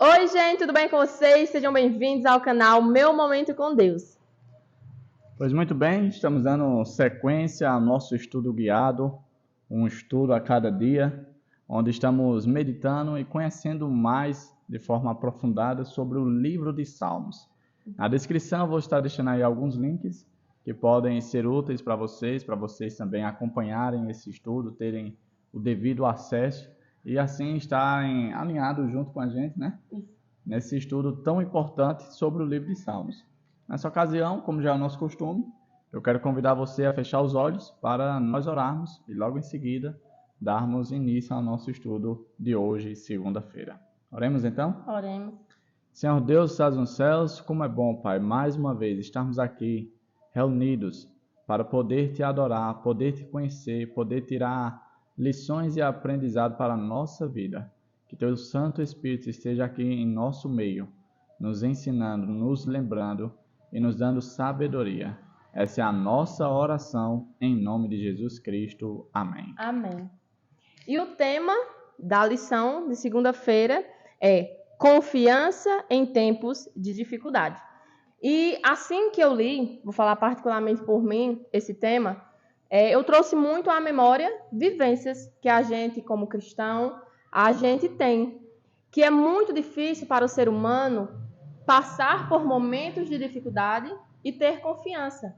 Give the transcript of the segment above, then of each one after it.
Oi, gente, tudo bem com vocês? Sejam bem-vindos ao canal Meu Momento com Deus. Pois muito bem, estamos dando sequência ao nosso estudo guiado, um estudo a cada dia, onde estamos meditando e conhecendo mais de forma aprofundada sobre o livro de Salmos. Na descrição eu vou estar deixando aí alguns links que podem ser úteis para vocês também acompanharem esse estudo, terem o devido acesso e assim estarem alinhados junto com a gente, né? Nesse estudo tão importante sobre o livro de Salmos. Nessa ocasião, como já é o nosso costume, eu quero convidar você a fechar os olhos para nós orarmos e logo em seguida darmos início ao nosso estudo de hoje, segunda-feira. Oremos então? Oremos. Senhor Deus, que estás nos céus, como é bom, Pai, mais uma vez estarmos aqui reunidos para poder te adorar, poder te conhecer, poder tirar lições e aprendizado para a nossa vida. Que teu Santo Espírito esteja aqui em nosso meio, nos ensinando, nos lembrando e nos dando sabedoria. Essa é a nossa oração em nome de Jesus Cristo. Amém. Amém. E o tema da lição de segunda-feira é confiança em tempos de dificuldade. E assim que eu li, vou falar particularmente por mim, esse tema, eu trouxe muito à memória vivências que a gente, como cristão, a gente tem. Que é muito difícil para o ser humano passar por momentos de dificuldade e ter confiança.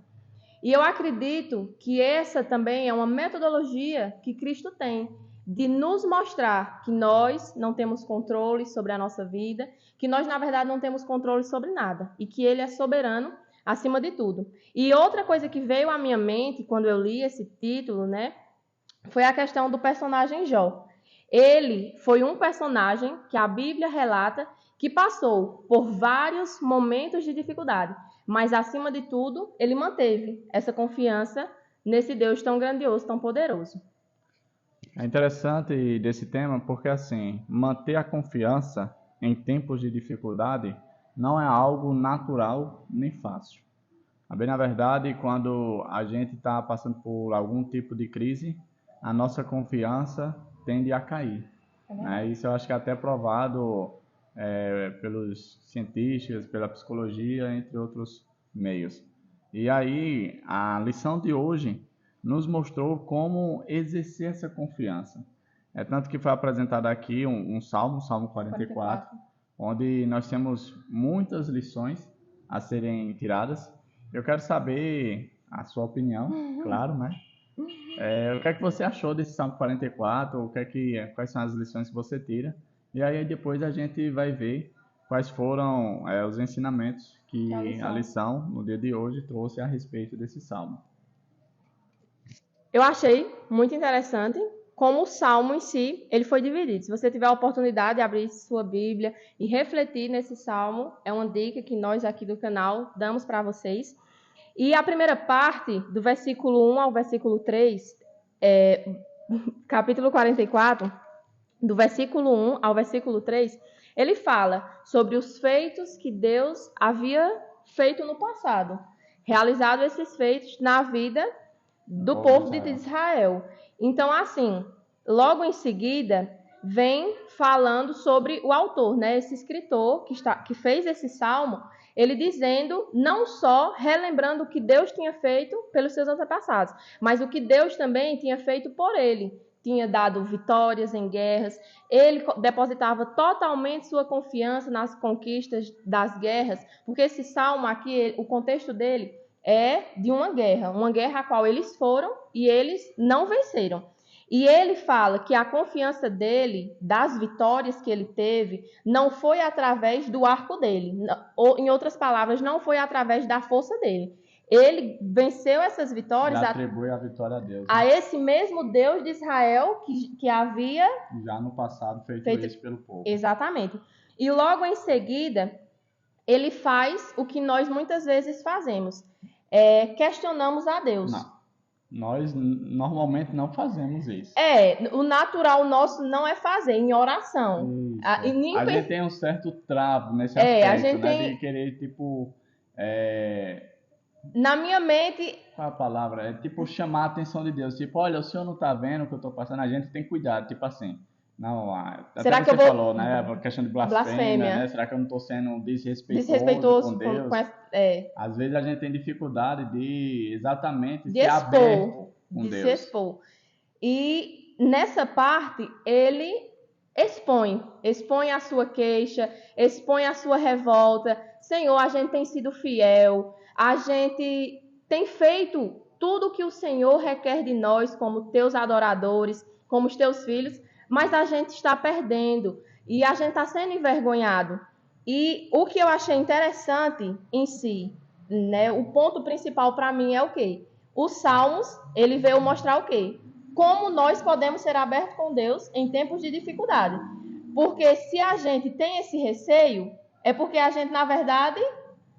E eu acredito que essa também é uma metodologia que Cristo tem, de nos mostrar que nós não temos controle sobre a nossa vida, que nós, na verdade, não temos controle sobre nada, e que Ele é soberano acima de tudo. E outra coisa que veio à minha mente quando eu li esse título, né, foi a questão do personagem Jó. Ele foi um personagem que a Bíblia relata que passou por vários momentos de dificuldade, mas acima de tudo, ele manteve essa confiança nesse Deus tão grandioso, tão poderoso. É interessante desse tema porque, assim, manter a confiança em tempos de dificuldade não é algo natural nem fácil. Bem, na verdade, quando a gente está passando por algum tipo de crise, a nossa confiança tende a cair. Isso eu acho que é até provado pelos cientistas, pela psicologia, entre outros meios. E aí, a lição de hoje nos mostrou como exercer essa confiança. É tanto que foi apresentado aqui um salmo, Salmo 44, onde nós temos muitas lições a serem tiradas. Eu quero saber a sua opinião, claro, né? O que é que você achou desse Salmo 44? Quais são as lições que você tira? E aí depois a gente vai ver quais foram os ensinamentos que a lição no dia de hoje trouxe a respeito desse salmo. Eu achei muito interessante como o salmo em si, ele foi dividido. Se você tiver a oportunidade de abrir sua Bíblia e refletir nesse salmo, é uma dica que nós aqui do canal damos para vocês. E a primeira parte, do versículo 1 ao versículo 3, capítulo 44, do versículo 1 ao versículo 3, ele fala sobre os feitos que Deus havia feito no passado, realizado esses feitos na vida do povo de Israel. Então, assim, logo em seguida, vem falando sobre o autor, né? Esse escritor que fez esse salmo, ele dizendo, não só relembrando o que Deus tinha feito pelos seus antepassados, mas o que Deus também tinha feito por ele. Tinha dado vitórias em guerras, ele depositava totalmente sua confiança nas conquistas das guerras, porque esse salmo aqui, o contexto dele é de uma guerra a qual eles foram e eles não venceram. E ele fala que a confiança dele, das vitórias que ele teve, não foi através do arco dele. Ou, em outras palavras, não foi através da força dele. Ele venceu essas vitórias. Ele atribui a vitória a Deus. A esse mesmo Deus de Israel que havia já no passado feito isso pelo povo. Exatamente. E logo em seguida, ele faz o que nós muitas vezes fazemos. Questionamos a Deus. Não. Nós normalmente não fazemos isso. O natural nosso não é fazer em oração. A gente tem um certo travo nesse aspecto, a gente tem... de querer, tipo... Na minha mente... Qual a palavra? É tipo chamar a atenção de Deus. Tipo, olha, o senhor não está vendo o que eu estou passando? A gente tem cuidado, tipo assim. Não, Será até que eu você vou... falou, né? A questão de blasfêmia, né? Será que eu não estou sendo desrespeitoso com Desrespeitoso Deus? é, Às vezes a gente tem dificuldade de exatamente de ser expor, aberto com de se Deus. expor. E nessa parte, ele expõe a sua queixa, expõe a sua revolta. Senhor, a gente tem sido fiel, a gente tem feito tudo o que o Senhor requer de nós, como teus adoradores, como os teus filhos, mas a gente está perdendo e a gente está sendo envergonhado. E o que eu achei interessante em si, né, o ponto principal para mim é o quê? Os Salmos, ele veio mostrar o quê? Como nós podemos ser abertos com Deus em tempos de dificuldade. Porque se a gente tem esse receio, é porque a gente, na verdade,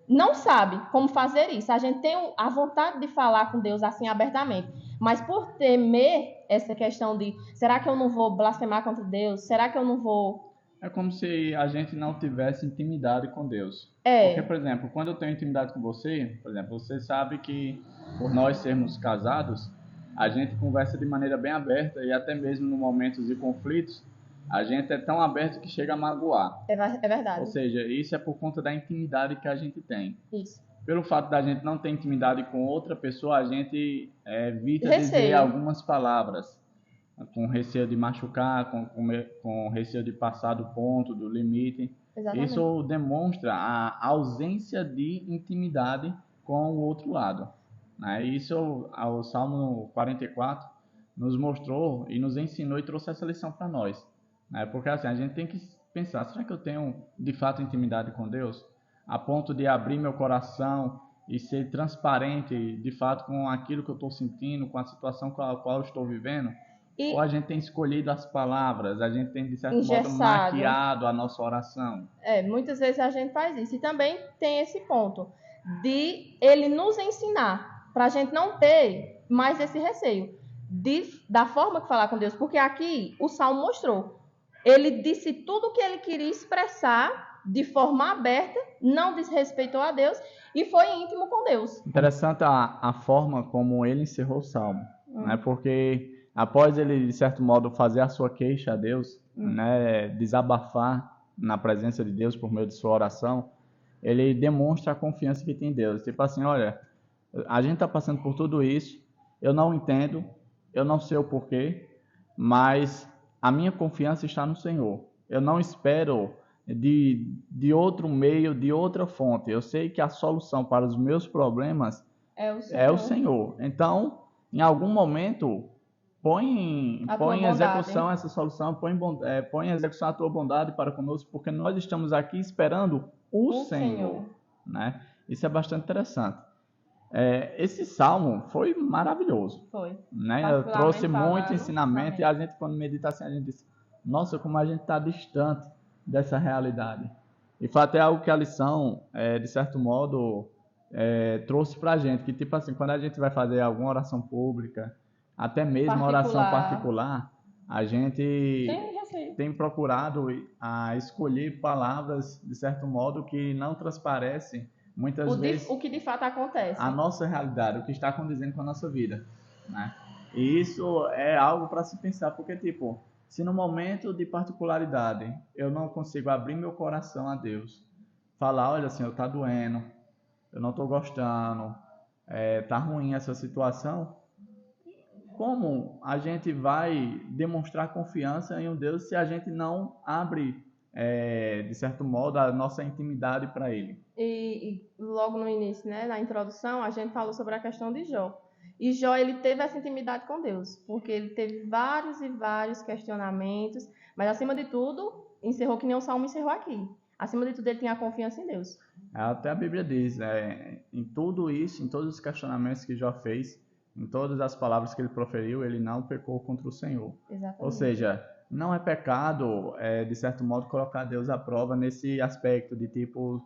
não sabe como fazer isso. A gente tem a vontade de falar com Deus assim abertamente. Mas por temer essa questão de será que eu não vou blasfemar contra Deus? Será que eu não vou... É como se a gente não tivesse intimidade com Deus. Porque, É, por exemplo, quando eu tenho intimidade com você, por exemplo, você sabe que por nós sermos casados, a gente conversa de maneira bem aberta e até mesmo no momentos de conflitos, a gente é tão aberto que chega a magoar. é Ou verdade. seja, isso é por conta da intimidade que a gente tem. Isso. Pelo fato da gente não ter intimidade com outra pessoa, a gente evita dizer Receio. algumas palavras, com receio de machucar, com receio de passar do ponto, do limite. Exatamente. Isso demonstra a ausência de intimidade com o outro lado, né? Isso o Salmo 44 nos mostrou e nos ensinou e trouxe essa lição para nós, né? Porque assim, a gente tem que pensar, será que eu tenho de fato intimidade com Deus? A ponto de abrir meu coração e ser transparente de fato com aquilo que eu estou sentindo, com a situação com a qual eu estou vivendo? Ou a gente tem escolhido as palavras, a gente tem de certo modo maquiado a nossa oração? Muitas vezes a gente faz isso. E também tem esse ponto de ele nos ensinar, para a gente não ter mais esse receio da forma que falar com Deus. Porque aqui o Salmo mostrou. Ele disse tudo o que ele queria expressar de forma aberta, não desrespeitou a Deus e foi íntimo com Deus. Interessante a forma como ele encerrou o Salmo, né? Porque após ele, de certo modo, fazer a sua queixa a Deus, né? Desabafar na presença de Deus por meio de sua oração, ele demonstra a confiança que tem em Deus. Tipo assim, olha, a gente está passando por tudo isso, eu não entendo, eu não sei o porquê, mas a minha confiança está no Senhor. Eu não espero de outro meio, de outra fonte. Eu sei que a solução para os meus problemas é o Senhor. Então, em algum momento, põe em execução essa solução, põe em execução a tua bondade para conosco, porque nós estamos aqui esperando o Senhor, né? Isso é bastante interessante. Esse salmo foi maravilhoso. Foi. Né? Trouxe muito ensinamento e a gente, quando medita assim, a gente diz, nossa, como a gente está distante dessa realidade. E foi até algo que a lição, de certo modo, trouxe para a gente, que tipo assim, quando a gente vai fazer alguma oração pública, até mesmo uma oração particular, a gente tem procurado a escolher palavras, de certo modo, que não transparecem muitas vezes o que de fato acontece, a nossa realidade, o que está acontecendo com a nossa vida, né? E isso é algo para se pensar, porque tipo, se no momento de particularidade eu não consigo abrir meu coração a Deus, falar, olha, Senhor, tá doendo, eu não estou gostando, tá ruim essa situação, como a gente vai demonstrar confiança em um Deus se a gente não abre, de certo modo, a nossa intimidade para Ele? E logo no início, né, na introdução, a gente falou sobre a questão de Jó. E Jó, ele teve essa intimidade com Deus, porque ele teve vários e vários questionamentos, mas acima de tudo, encerrou que nem o Salmo encerrou aqui. Acima de tudo, ele tinha confiança em Deus. Até a Bíblia diz, em tudo isso, em todos os questionamentos que Jó fez, em todas as palavras que ele proferiu, ele não pecou contra o Senhor. Exatamente. Ou seja, não é pecado, de certo modo, colocar Deus à prova nesse aspecto de tipo,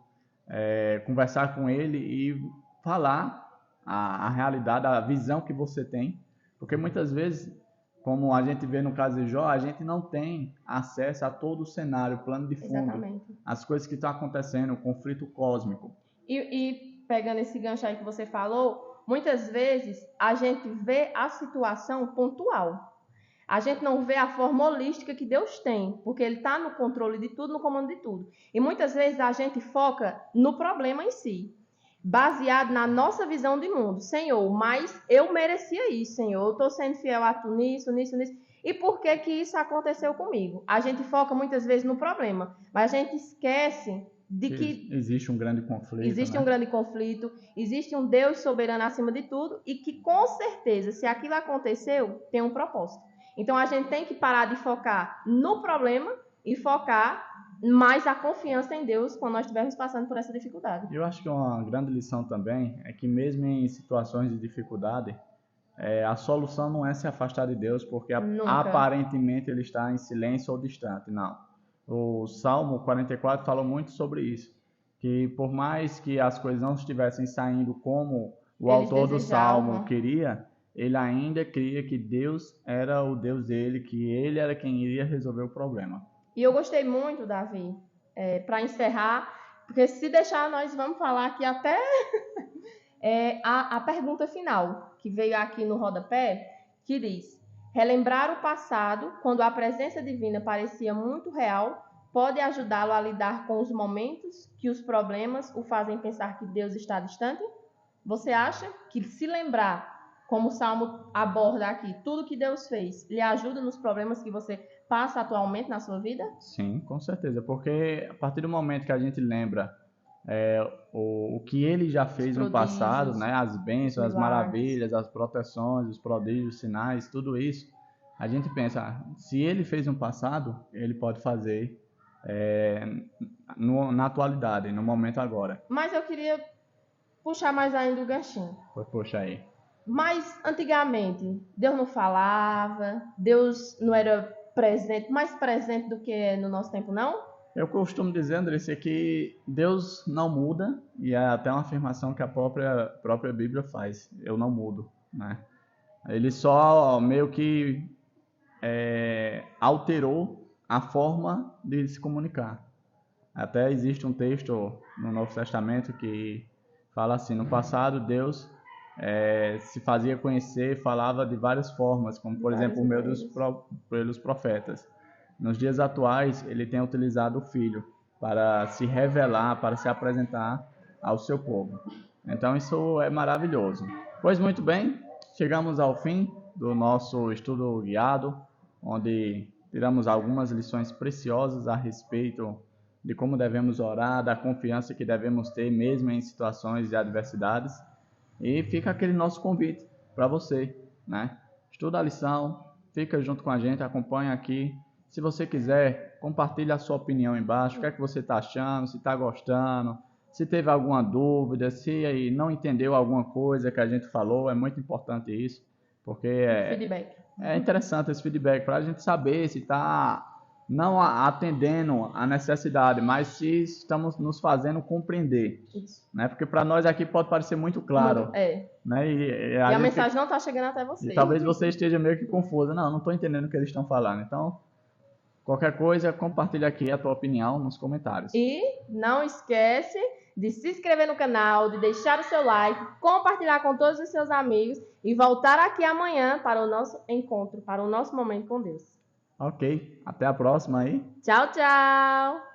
conversar com ele e falar a realidade, a visão que você tem. Porque muitas vezes, como a gente vê no caso de Jó, a gente não tem acesso a todo o cenário, o plano de fundo, exatamente, as coisas que estão acontecendo, o conflito cósmico. E pegando esse gancho aí que você falou, muitas vezes a gente vê a situação pontual. a gente não vê a forma holística que Deus tem, porque Ele está no controle de tudo, no comando de tudo. E muitas vezes a gente foca no problema em si, baseado na nossa visão de mundo. Senhor, mas eu merecia isso, Senhor. Eu estou sendo fiel a tu nisso, nisso, nisso. E por que que isso aconteceu comigo? A gente foca muitas vezes no problema, mas a gente esquece de que existe um grande conflito. Existe um grande conflito, existe um Deus soberano acima de tudo e que com certeza, se aquilo aconteceu, tem um propósito. Então a gente tem que parar de focar no problema e focar mais a confiança em Deus quando nós estivermos passando por essa dificuldade. Eu acho que uma grande lição também é que mesmo em situações de dificuldade, a solução não é se afastar de Deus porque aparentemente ele está em silêncio ou distante, não. O Salmo 44 falou muito sobre isso, que por mais que as coisas não estivessem saindo como o autor do Salmo queria, ele ainda cria que Deus era o Deus dele, que ele era quem iria resolver o problema. E eu gostei muito, Davi, para encerrar, porque se deixar nós vamos falar aqui até a pergunta final, que veio aqui no rodapé, que diz: relembrar o passado, quando a presença divina parecia muito real, pode ajudá-lo a lidar com os momentos que os problemas o fazem pensar que Deus está distante? Você acha que se lembrar, como o Salmo aborda aqui, tudo que Deus fez, lhe ajuda nos problemas que você passa atualmente na sua vida? Sim, com certeza, porque a partir do momento que a gente lembra o que ele já fez no passado, né? As bênçãos, as maravilhas, as proteções, os prodígios, os sinais, tudo isso, a gente pensa, se ele fez no passado, ele pode fazer na atualidade, no momento agora. Mas eu queria puxar mais ainda o ganchinho. Puxa aí. Mas antigamente, Deus não falava, Deus não era presente, mais presente do que é no nosso tempo, não? Eu costumo dizer, Andressa, que Deus não muda, e é até uma afirmação que a própria Bíblia faz, eu não mudo, né? Ele só meio que alterou a forma de se comunicar. Até existe um texto no Novo Testamento que fala assim, no passado Deus se fazia conhecer, falava de várias formas, como por exemplo por meio pelos profetas. Nos dias atuais, ele tem utilizado o Filho para se revelar, para se apresentar ao seu povo. Então isso é maravilhoso. Pois muito bem, chegamos ao fim do nosso estudo guiado, onde tiramos algumas lições preciosas a respeito de como devemos orar, da confiança que devemos ter mesmo em situações de adversidades. E fica aquele nosso convite para você, né? Estuda a lição, fica junto com a gente, acompanha aqui. Se você quiser, compartilhe a sua opinião embaixo, o que é que você está achando, se está gostando, se teve alguma dúvida, se não entendeu alguma coisa que a gente falou, é muito importante isso, porque é interessante esse feedback para a gente saber se está não atendendo a necessidade, mas se estamos nos fazendo compreender. Isso. Né? Porque para nós aqui pode parecer muito claro. Né? E a mensagem não está chegando até você. E talvez você esteja meio que confusa. Não estou entendendo o que eles estão falando. Então, qualquer coisa, compartilha aqui a tua opinião nos comentários. E não esquece de se inscrever no canal, de deixar o seu like, compartilhar com todos os seus amigos e voltar aqui amanhã para o nosso encontro, para o nosso momento com Deus. Ok, até a próxima aí. Tchau, tchau!